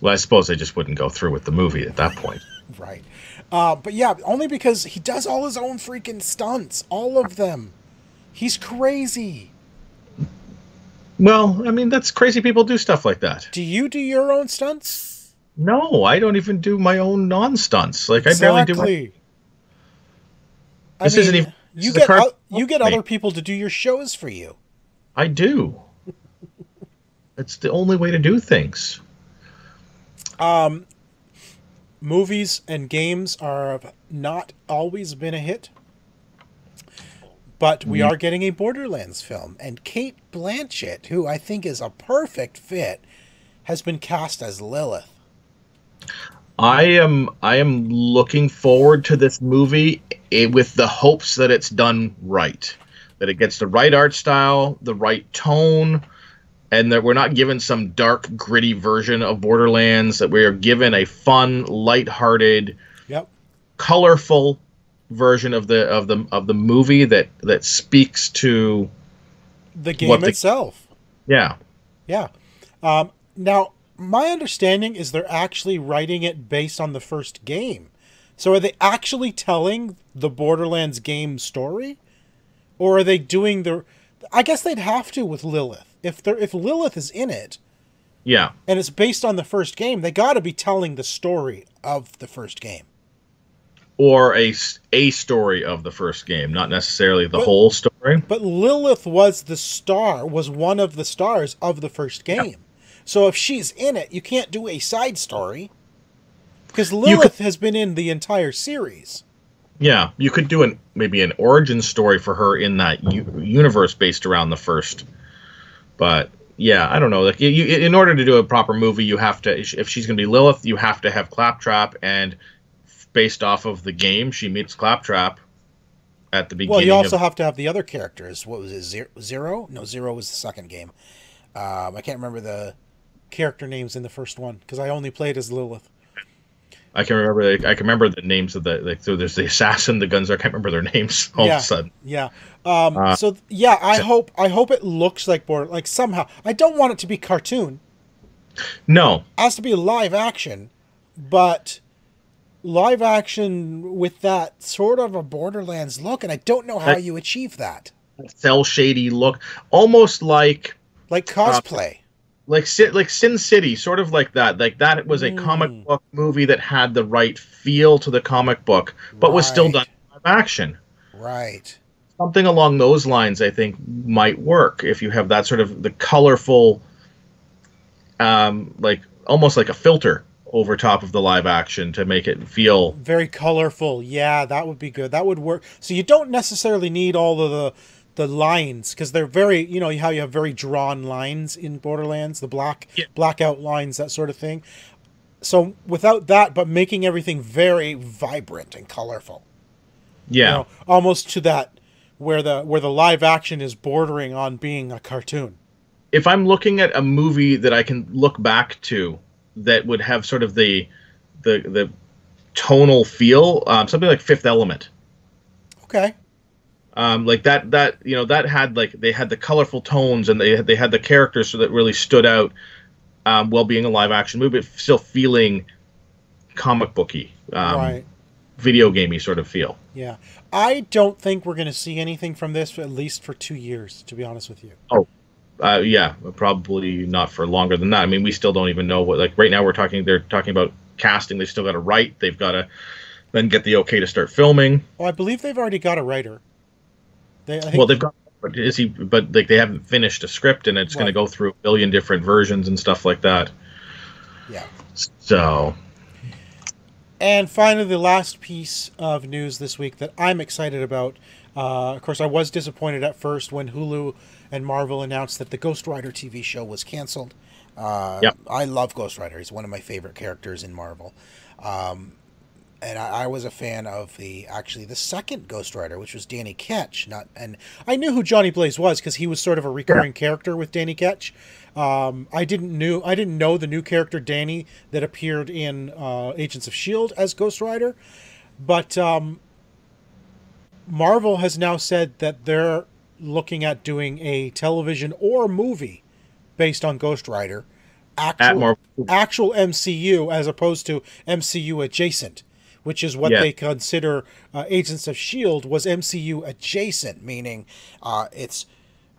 Well, I suppose they just wouldn't go through with the movie at that point. Right. But yeah, only because he does all his own freaking stunts. All of them. He's crazy. Well, I mean, that's crazy people do stuff like that. Do you do your own stunts? No, I don't even do my own non-stunts. I barely do. Isn't even. You get other people to do your shows for you. I do. It's the only way to do things. Movies and games have not always been a hit, but we are getting a Borderlands film, and Cate Blanchett, who I think is a perfect fit, has been cast as Lilith. I am looking forward to this movie with the hopes that it's done right, that it gets the right art style, the right tone, and that we're not given some dark, gritty version of Borderlands. That we are given a fun, lighthearted, colorful version of the movie that speaks to the game itself. Yeah. Yeah. Now, my understanding is they're actually writing it based on the first game. So are they actually telling the Borderlands game story? Or are they doing the... I guess they'd have to with Lilith. If Lilith is in it, Yeah. and it's based on the first game, they got to be telling the story of the first game. Or a story of the first game, not necessarily the whole story. But Lilith was one of the stars of the first game. Yeah. So if she's in it, you can't do a side story. Because Lilith has been in the entire series. Yeah, you could do maybe an origin story for her in that universe based around the first. But yeah, I don't know. Like, in order to do a proper movie, you have to. If she's going to be Lilith, you have to have Claptrap, and based off of the game, she meets Claptrap at the beginning. Well, you also have to have the other characters. What was it? Zero? No, Zero was the second game. I can't remember the character names in the first one because I only played as Lilith. I can remember the names of the so there's the assassin, the guns. I can't remember their names all of a sudden. Yeah. So yeah, I hope it looks like somehow. I don't want it to be cartoon. No, It has to be live action, but live action with that sort of a Borderlands look, and I don't know how you achieve that. cell shady look, almost like cosplay. Like Sin City, sort of like that. Like that was a comic book movie that had the right feel to the comic book, but was still done live action. Right. Something along those lines, I think, might work if you have that sort of the colorful, like almost like a filter over top of the live action to make it feel very colorful. Yeah, that would be good. That would work. So you don't necessarily need all of the lines because they're very, you know, how you have very drawn lines in Borderlands, the blackout lines, that sort of thing. So without that, but making everything very vibrant and colorful. Yeah. You know, almost to that where the live action is bordering on being a cartoon. If I'm looking at a movie that I can look back to that would have sort of the tonal feel, something like Fifth Element. Okay. Like that you know, that had they had the colorful tones and they had the characters so that really stood out, while being a live action movie, but still feeling comic booky, right, video gamey sort of feel. Yeah, I don't think we're going to see anything from this at least for 2 years, to be honest with you. Oh, yeah, probably not for longer than that. I mean, we still don't even know what. Like right now, they're talking about casting. They still got to write. They've got to then get the okay to start filming. Well, I believe they've already got a writer. They've got. But like they haven't finished a script, and it's going to go through a billion different versions and stuff like that. Yeah. So. And finally, the last piece of news this week that I'm excited about. Of course, I was disappointed at first when Hulu and Marvel announced that the Ghost Rider TV show was canceled. Yep. I love Ghost Rider. He's one of my favorite characters in Marvel. And I was a fan of the second Ghost Rider, which was Danny Ketch. And I knew who Johnny Blaze was because he was sort of a recurring character with Danny Ketch. I didn't know the new character Danny that appeared in Agents of S.H.I.E.L.D. as Ghost Rider. But Marvel has now said that they're looking at doing a television or movie based on Ghost Rider. Actual MCU as opposed to MCU adjacent, which is what they consider Agents of S.H.I.E.L.D. was MCU adjacent, meaning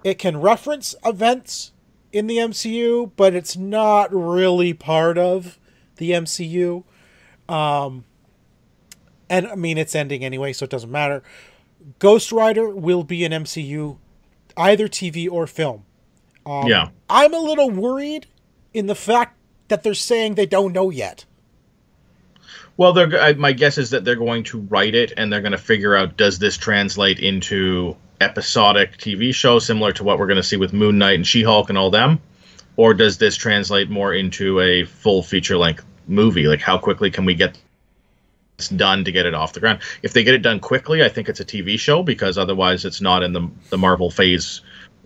it can reference events in the MCU, but it's not really part of the MCU. And I mean, it's ending anyway, so it doesn't matter. Ghost Rider will be an MCU, either TV or film. I'm a little worried in the fact that they're saying they don't know yet. Well, my guess is that they're going to write it and they're going to figure out, does this translate into episodic TV show similar to what we're going to see with Moon Knight and She-Hulk and all them? Or does this translate more into a full feature-length movie? Like, how quickly can we get this done to get it off the ground? If they get it done quickly, I think it's a TV show, because otherwise it's not in the Marvel Phase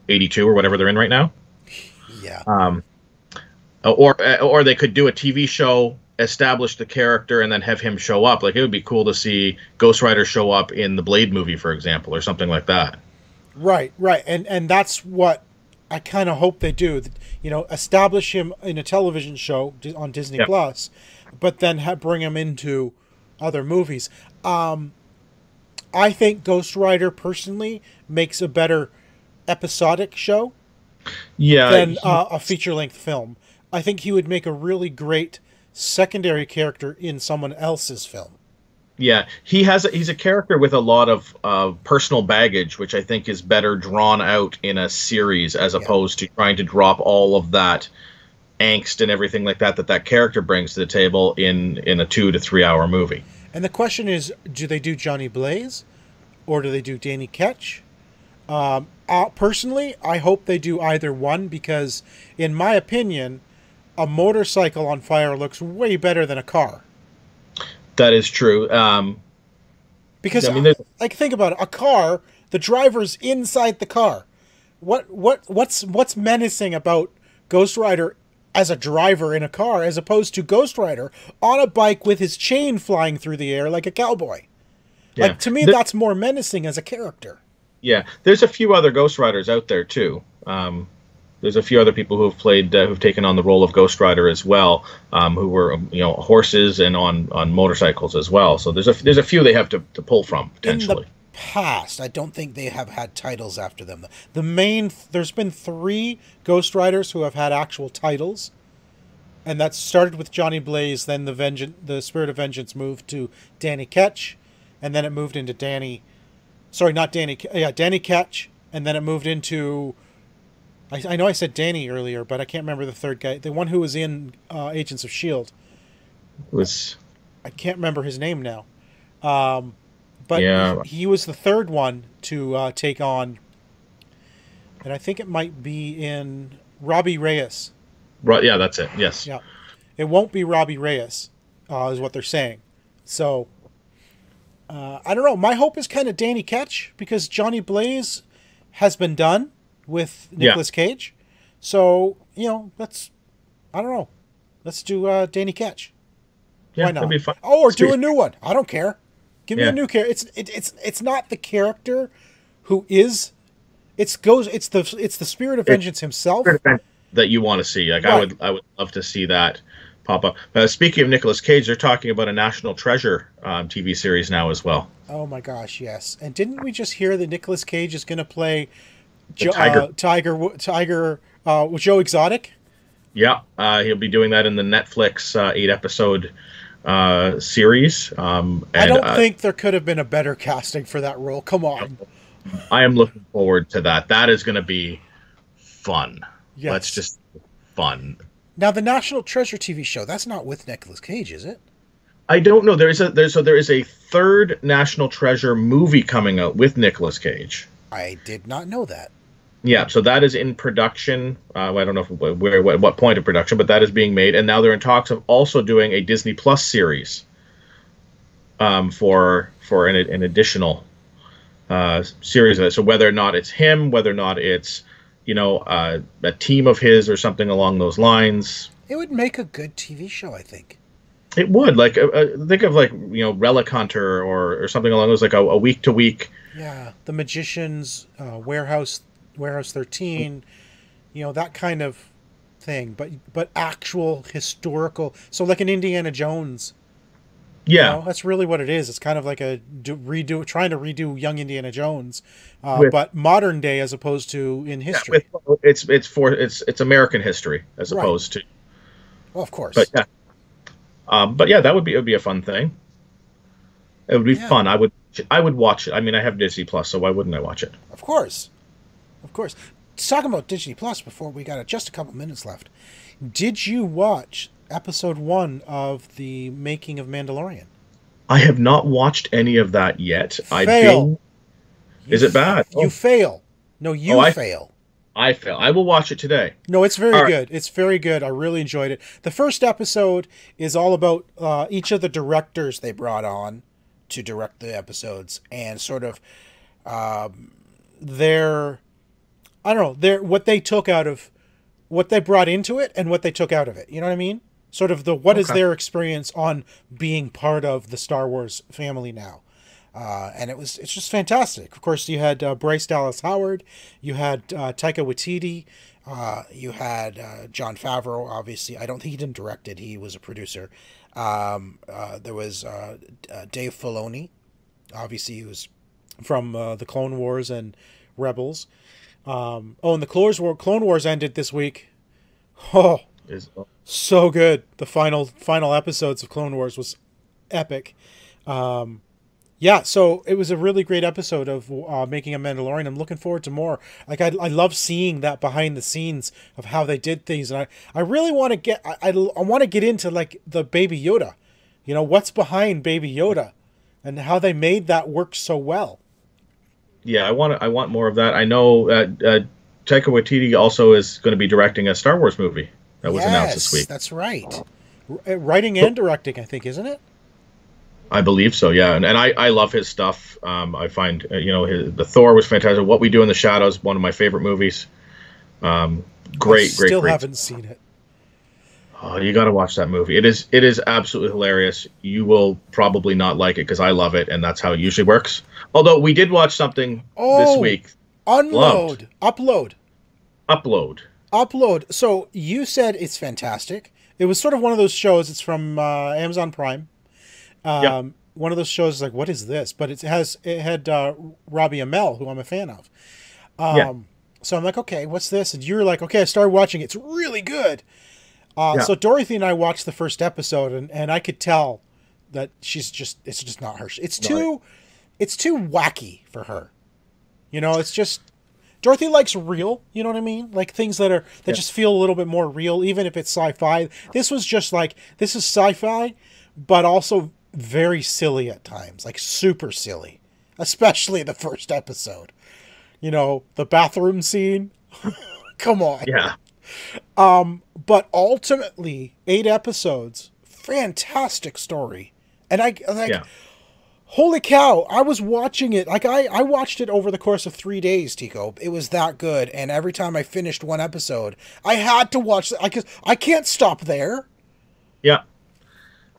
82 or whatever they're in right now. Yeah. Or they could do a TV show, establish the character, and then have him show up. Like, it would be cool to see Ghost Rider show up in the Blade movie, for example, or something like that. Right. And that's what I kind of hope they do. You know, establish him in a television show on Disney Yeah. Plus, but then bring him into other movies. I think Ghost Rider personally makes a better episodic show Yeah, than a feature-length film. I think he would make a really great secondary character in someone else's film. yeah. He's a character with a lot of personal baggage, which I think is better drawn out in a series as opposed to trying to drop all of that angst and everything like that character brings to the table in a 2 to 3 hour movie. And the question is, do they do Johnny Blaze or do they do Danny Ketch? Personally, I hope they do either one because, in my opinion, a motorcycle on fire looks way better than a car. That is true. Because, I mean, like, think about it. A car, the driver's inside the car. What's menacing about Ghost Rider as a driver in a car as opposed to Ghost Rider on a bike with his chain flying through the air like a cowboy? yeah. Like, to me, that's more menacing as a character. Yeah, there's a few other Ghost Riders out there too. There's a few other people who have played, who've taken on the role of Ghost Rider as well, who were horses and on motorcycles as well. So there's a few they have to pull from potentially. In the past, I don't think they have had titles after them. There's been 3 Ghost Riders who have had actual titles, and that started with Johnny Blaze. Then the Spirit of Vengeance moved to Danny Ketch, and then it moved into Danny Ketch, and then it moved into. I know I said Danny earlier, but I can't remember the third guy. The one who was in Agents of S.H.I.E.L.D. I can't remember his name now. But Yeah. he was the third one to take on, and I think it might be in Robbie Reyes. Right, yeah, that's it. Yes. Yeah. It won't be Robbie Reyes, is what they're saying. So, I don't know. My hope is kind of Danny Ketch, because Johnny Blaze has been done with Nicolas Cage. So, let's do Danny Ketch. Yeah, Why not? that'd be fun. Oh, or do a new one. I don't care. Give me a new character. It's not the character who is. It's the Spirit of Vengeance himself That you want to see. Like, Right. I would love to see that pop up. Speaking of Nicolas Cage, they're talking about a National Treasure TV series now as well. Oh my gosh, yes. And didn't we just hear that Nicolas Cage is going to play Tiger. Joe Exotic? Yeah, he'll be doing that in the Netflix 8-episode series. I don't think there could have been a better casting for that role. Come on. I am looking forward to that. That is going to be fun. Yes. Let's just fun. Now, the National Treasure TV show, that's not with Nicolas Cage, is it? I don't know. There is a third National Treasure movie coming out with Nicolas Cage. I did not know that. Yeah, so that is in production. I don't know what point of production, but that is being made, and now they're in talks of also doing a Disney Plus series for an additional series of it. So whether or not it's him, whether or not it's a team of his or something along those lines, It would make a good TV show, I think. it would. Like think of Relic Hunter or something along those, like a week to week. Yeah, The Magician's Warehouse 13, that kind of thing, but actual historical, so like an Indiana Jones. Yeah, That's really what it is. It's kind of like trying to redo young Indiana Jones, With- but modern day as opposed to in history. it's American history as Right. opposed to. Well, of course. But yeah, it would be a fun thing. It would be fun. I would watch it. I mean, I have Disney Plus, so why wouldn't I watch it? Of course. Talking about Disney Plus before we got just a couple minutes left. Did you watch episode 1 of the making of Mandalorian? I have not watched any of that yet. Fail. Is it bad? You fail. No, you I fail. I fail. I will watch it today. No, it's very All right. good. It's very good. I really enjoyed it. The first episode is all about each of the directors they brought on to direct the episodes and sort of what they took out of what they brought into it and what they took out of it. You know what I mean? Sort of what is their experience on being part of the Star Wars family now. And it's just fantastic. Of course, you had Bryce Dallas Howard, you had Taika Waititi, you had Jon Favreau. Obviously, I don't think he didn't direct it; he was a producer. There was Dave Filoni. Obviously, he was from the Clone Wars and Rebels. And the Clone Wars ended this week. Oh, so good! The final episodes of Clone Wars was epic. Yeah, so it was a really great episode of Making a Mandalorian. I'm looking forward to more. Like, I love seeing that behind the scenes of how they did things, and I really want to get I want to get into like the Baby Yoda, what's behind Baby Yoda, and how they made that work so well. Yeah, I want more of that. I know Taika Waititi also is going to be directing a Star Wars movie that was announced this week. That's right, writing and directing, I think, isn't it? I believe so, yeah, and I love his stuff. I find the Thor was fantastic. What We Do in the Shadows, one of my favorite movies. Great. Still haven't seen it. Oh, you got to watch that movie. It is absolutely hilarious. You will probably not like it because I love it, and that's how it usually works. Although we did watch something this week. Upload. So you said it's fantastic. It was sort of one of those shows. It's from Amazon Prime. One of those shows is like, what is this? But it had Robbie Amell, who I'm a fan of. So I'm like, okay, what's this? And you're like, okay, I started watching it. It's really good. So Dorothy and I watched the first episode, and I could tell that it's just not her. It's too wacky for her. It's just, Dorothy likes real, you know what I mean? Like things that just feel a little bit more real, even if it's sci-fi. This was just like, this is sci-fi, but also very silly at times, like super silly, especially the first episode. The bathroom scene. Come on. Yeah. But ultimately, 8 episodes, fantastic story, and I like. Holy cow! I was watching it like I watched it over the course of 3 days, Tico. It was that good, and every time I finished one episode, I had to watch it because I can't stop there. Yeah.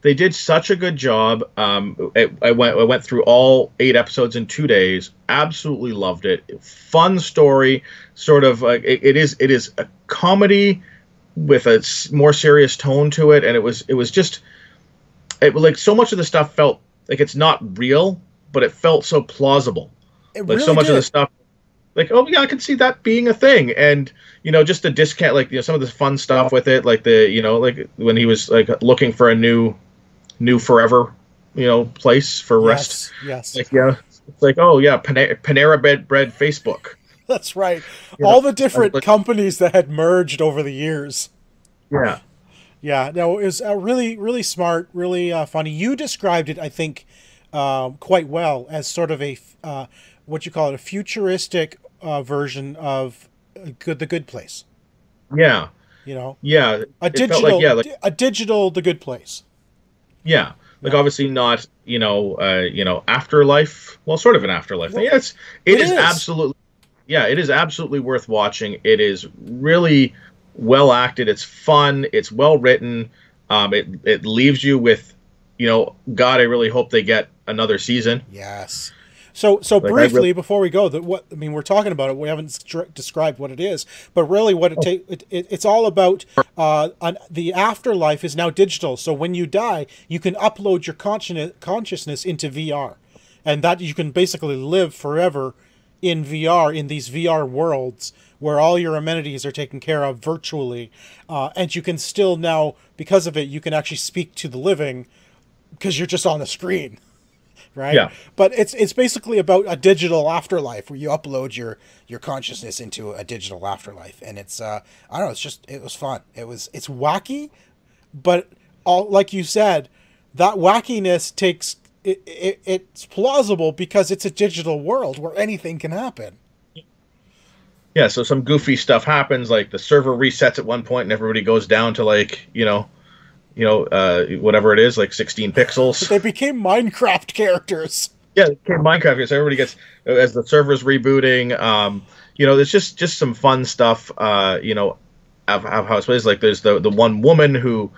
They did such a good job. I went through all 8 episodes in 2 days. Absolutely loved it. Fun story. Sort of it is a comedy with a more serious tone to it, and it was just like so much of the stuff felt like it's not real, but it felt so plausible. It like really so much did. of the stuff. Like, oh yeah, I can see that being a thing, and just the discount, like some of the fun stuff with it, like like when he was like looking for a new forever, place for rest. Yes. Like, it's like, oh yeah, Panera Bread Facebook. That's right. All the different companies that had merged over the years. Yeah. Yeah. No, it was really, really smart, really funny. You described it, I think, quite well as sort of a what you call it, a futuristic version of The Good Place. Yeah. Yeah. A digital The Good Place. Yeah. Like obviously not, afterlife. Well, sort of an afterlife thing. Yeah, it is absolutely. Yeah, it is absolutely worth watching. It is really well acted. It's fun. It's well written. It leaves you with, God, I really hope they get another season. Yes. So briefly before we go, we're talking about it. We haven't described what it is, but really, what it's all about. The afterlife is now digital. So when you die, you can upload your consciousness into VR, and that you can basically live forever in VR, in these VR worlds where all your amenities are taken care of virtually, and you can still now, because of it, you can actually speak to the living because you're just on the screen. Right. Yeah. But it's basically about a digital afterlife where you upload your consciousness into a digital afterlife, and it's I don't know, it was fun. It's wacky, but like you said, that wackiness it's plausible because it's a digital world where anything can happen. Yeah. So some goofy stuff happens, like the server resets at one point, and everybody goes down to like whatever it is, like 16 pixels. But they became Minecraft characters. Yeah, they became Minecraft characters. Everybody gets, as the server's rebooting, there's just some fun stuff, of how it's plays. Like there's the one woman who,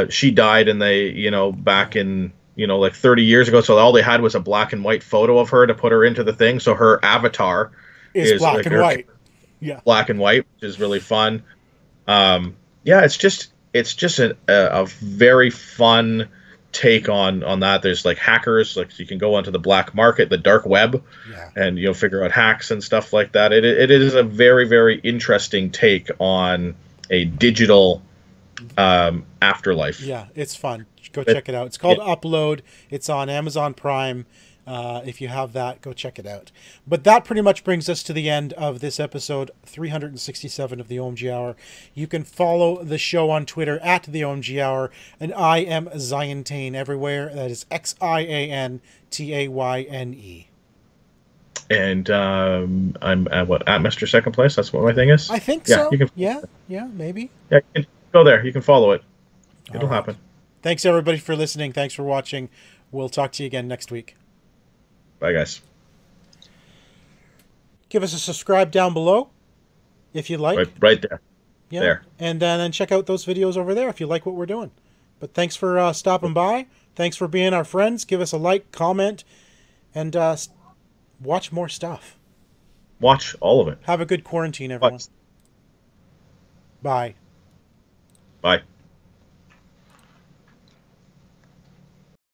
she died, and they, back in, like 30 years ago. So all they had was a black and white photo of her to put her into the thing. So her avatar is black like and white. Yeah. Black and white, which is really fun. Yeah, it's just a very fun take on that. There's like hackers, like you can go onto the black market, the dark web, and figure out hacks and stuff like that. It is a very, very interesting take on a digital afterlife. Yeah, it's fun. Go check it out. It's called Upload. It's on Amazon Prime. If you have that, go check it out. But that pretty much brings us to the end of this episode 367 of the OMG Hour. You can follow the show on Twitter at the OMG Hour, and I am Ziantane everywhere. That is XIANTAYNE. And I'm at Mr. Second Place. That's what my thing is. I think so. Yeah, maybe. Yeah, you can go there. You can follow it. It'll happen. Thanks everybody for listening. Thanks for watching. We'll talk to you again next week. Bye, guys. Give us a subscribe down below if you like. Right there. Yeah. There. And then check out those videos over there if you like what we're doing. But thanks for stopping by. Thanks for being our friends. Give us a like, comment, and watch more stuff. Watch all of it. Have a good quarantine, everyone. Bye. Bye.